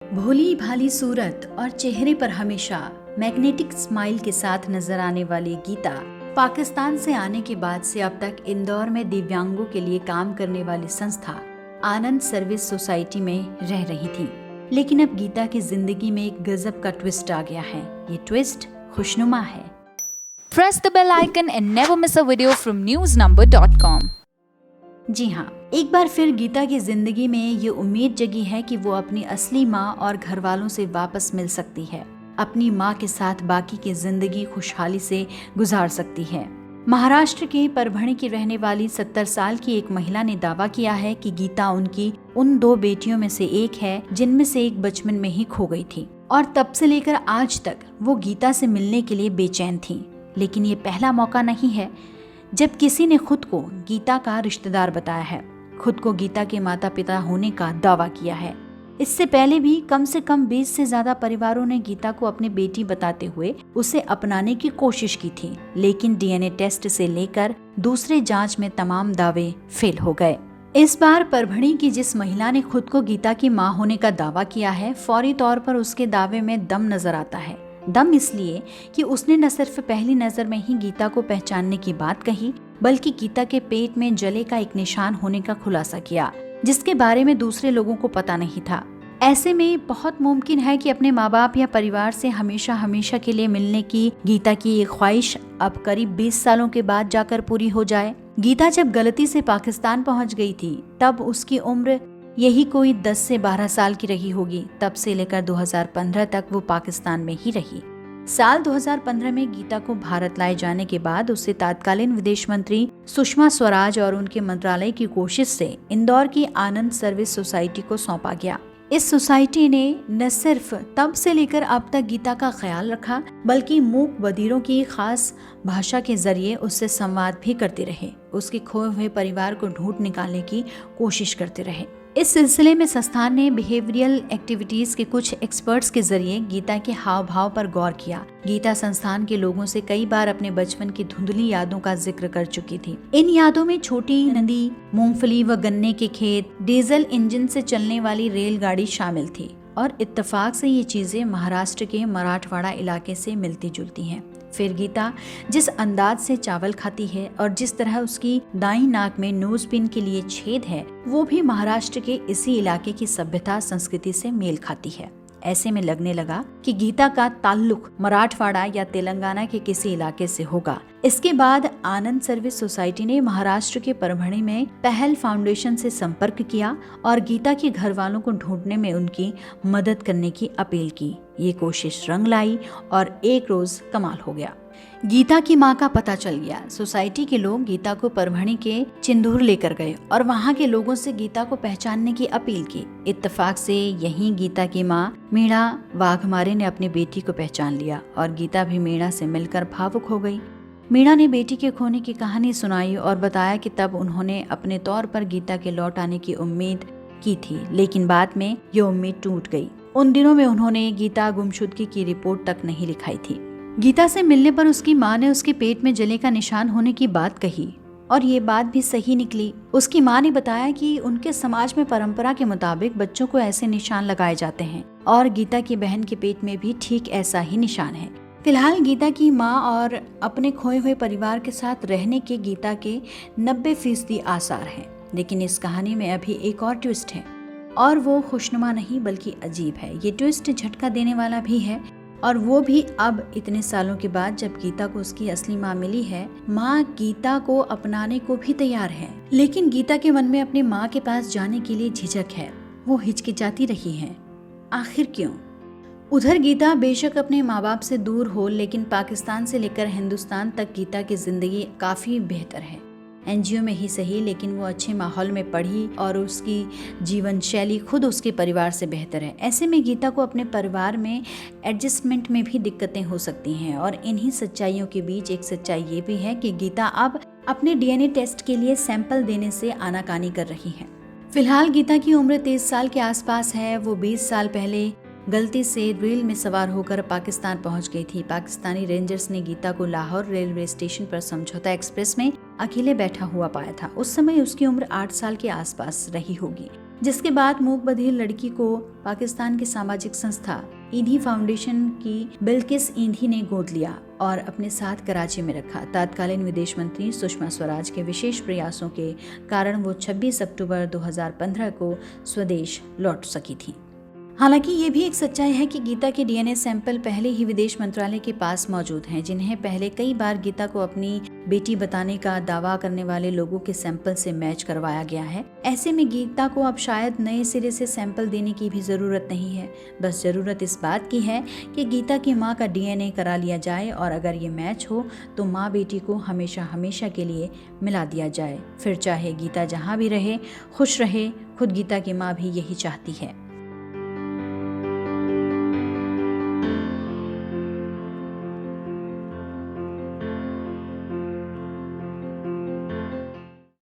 भोली भाली सूरत और चेहरे पर हमेशा मैग्नेटिक स्माइल के साथ नजर आने वाली गीता पाकिस्तान से आने के बाद से अब तक इंदौर में दिव्यांगों के लिए काम करने वाली संस्था आनंद सर्विस सोसाइटी में रह रही थी। लेकिन अब गीता की जिंदगी में एक गजब का ट्विस्ट आ गया है। ये ट्विस्ट खुशनुमा है। Press the bell icon and never miss a video from newsnumber.com. जी हाँ, एक बार फिर गीता की जिंदगी में ये उम्मीद जगी है कि वो अपनी असली माँ और घर वालों से वापस मिल सकती है। अपनी माँ के साथ बाकी की जिंदगी खुशहाली से गुजार सकती है। महाराष्ट्र के परभणी की रहने वाली 70 साल की एक महिला ने दावा किया है कि गीता उनकी उन 2 बेटियों में से एक है जिनमें से एक बचपन में ही खो गई थी और तब से लेकर आज तक वो गीता से मिलने के लिए बेचैन थी। लेकिन ये पहला मौका नहीं है जब किसी ने खुद को गीता का रिश्तेदार बताया है, खुद को गीता के माता पिता होने का दावा किया है। इससे पहले भी कम से कम 20 से ज्यादा परिवारों ने गीता को अपनी बेटी बताते हुए उसे अपनाने की कोशिश की थी, लेकिन डीएनए टेस्ट से लेकर दूसरे जांच में तमाम दावे फेल हो गए। इस बार परभणी की जिस महिला ने खुद को गीता की मां होने का दावा किया है, फौरी तौर पर उसके दावे में दम नजर आता है। दम इसलिए कि उसने न सिर्फ पहली नजर में ही गीता को पहचानने की बात कही, बल्कि गीता के पेट में जले का एक निशान होने का खुलासा किया, जिसके बारे में दूसरे लोगों को पता नहीं था। ऐसे में बहुत मुमकिन है कि अपने माँ बाप या परिवार से हमेशा हमेशा के लिए मिलने की गीता की ये ख्वाहिश अब करीब 20 सालों के बाद जाकर पूरी हो जाए। गीता जब गलती से पाकिस्तान पहुँच गई थी तब उसकी उम्र यही कोई 10 से 12 साल की रही होगी। तब से लेकर 2015 तक वो पाकिस्तान में ही रही। साल 2015 में गीता को भारत लाए जाने के बाद उसे तत्कालीन विदेश मंत्री सुषमा स्वराज और उनके मंत्रालय की कोशिश से इंदौर की आनंद सर्विस सोसाइटी को सौंपा गया। इस सोसाइटी ने न सिर्फ तब से लेकर अब तक गीता का ख्याल रखा, बल्कि मूक बधिरों की खास भाषा के जरिए उससे संवाद भी करते रहे, उसके खोए हुए परिवार को ढूंढ निकालने की कोशिश करते रहे। इस सिलसिले में संस्थान ने बिहेवियरल एक्टिविटीज के कुछ एक्सपर्ट्स के जरिए गीता के हाव भाव पर गौर किया। गीता संस्थान के लोगों से कई बार अपने बचपन की धुंधली यादों का जिक्र कर चुकी थी। इन यादों में छोटी नदी, मूंगफली व गन्ने के खेत, डीजल इंजन से चलने वाली रेलगाड़ी शामिल थी और इत्तेफाक से ये चीजें महाराष्ट्र के मराठवाड़ा इलाके से मिलती जुलती हैं। फिर गीता जिस अंदाज से चावल खाती है और जिस तरह उसकी दाईं नाक में नोज पिन के लिए छेद है, वो भी महाराष्ट्र के इसी इलाके की सभ्यता संस्कृति से मेल खाती है। ऐसे में लगने लगा कि गीता का ताल्लुक मराठवाड़ा या तेलंगाना के किसी इलाके से होगा। इसके बाद आनंद सर्विस सोसाइटी ने महाराष्ट्र के परभणी में पहल फाउंडेशन से संपर्क किया और गीता के घर वालों को ढूंढने में उनकी मदद करने की अपील की। ये कोशिश रंग लाई और एक रोज कमाल हो गया। गीता की मां का पता चल गया। सोसाइटी के लोग गीता को परभणी के चिंदूर लेकर गए और वहां के लोगों से गीता को पहचानने की अपील की। इत्तेफाक से यहीं गीता की मां मीणा वाघमारे ने अपनी बेटी को पहचान लिया और गीता भी मीणा से मिलकर भावुक हो गई। मीणा ने बेटी के खोने की कहानी सुनाई और बताया कि तब उन्होंने अपने तौर पर गीता के लौट आने की उम्मीद की थी, लेकिन बाद में ये उम्मीद टूट गई। उन दिनों में उन्होंने गीता गुमशुदगी की रिपोर्ट तक नहीं लिखाई थी। गीता से मिलने पर उसकी मां ने उसके पेट में जले का निशान होने की बात कही और ये बात भी सही निकली। उसकी मां ने बताया कि उनके समाज में परंपरा के मुताबिक बच्चों को ऐसे निशान लगाए जाते हैं और गीता की बहन के पेट में भी ठीक ऐसा ही निशान है। फिलहाल गीता की मां और अपने खोए हुए परिवार के साथ रहने के गीता के 90% आसार हैं। लेकिन इस कहानी में अभी एक और ट्विस्ट है और वो खुशनुमा नहीं बल्कि अजीब है। ये ट्विस्ट झटका देने वाला भी है और वो भी अब इतने सालों के बाद, जब गीता को उसकी असली माँ मिली है। माँ गीता को अपनाने को भी तैयार है, लेकिन गीता के मन में अपनी माँ के पास जाने के लिए झिझक है। वो हिचकिचाती रही है। आखिर क्यों? उधर गीता बेशक अपने माँ बाप से दूर हो, लेकिन पाकिस्तान से लेकर हिंदुस्तान तक गीता की जिंदगी काफी बेहतर है। एनजीओ में ही सही, लेकिन वो अच्छे माहौल में पढ़ी और उसकी जीवन शैली खुद उसके परिवार से बेहतर है। ऐसे में गीता को अपने परिवार में एडजस्टमेंट में भी दिक्कतें हो सकती हैं और इन्हीं सच्चाइयों के बीच एक सच्चाई ये भी है कि गीता अब अपने डीएनए टेस्ट के लिए सैंपल देने से आनाकानी कर रही है। फिलहाल गीता की उम्र 23 साल के आसपास है। वो 20 साल पहले गलती से रेल में सवार होकर पाकिस्तान पहुंच गई थी। पाकिस्तानी रेंजर्स ने गीता को लाहौर रेलवे स्टेशन पर समझौता एक्सप्रेस में अकेले बैठा हुआ पाया था। उस समय उसकी उम्र 8 साल के आसपास रही होगी। जिसके बाद मूक बधिर लड़की को पाकिस्तान की सामाजिक संस्था ईधी फाउंडेशन की बिल्किस ईधी ने गोद लिया और अपने साथ कराची में रखा। तत्कालीन विदेश मंत्री सुषमा स्वराज के विशेष प्रयासों के कारण वो 26 अक्टूबर 2015 को स्वदेश लौट सकी थी। हालांकि ये भी एक सच्चाई है कि गीता के डीएनए सैंपल पहले ही विदेश मंत्रालय के पास मौजूद हैं, जिन्हें पहले कई बार गीता को अपनी बेटी बताने का दावा करने वाले लोगों के सैंपल से मैच करवाया गया है। ऐसे में गीता को अब शायद नए सिरे से सैंपल देने की भी जरूरत नहीं है। बस जरूरत इस बात की है कि गीता की माँ का डीएनए करा लिया जाए और अगर ये मैच हो तो माँ बेटी को हमेशा हमेशा के लिए मिला दिया जाए। फिर चाहे गीता जहाँ भी रहे खुश रहे। खुद गीता की माँ भी यही चाहती है।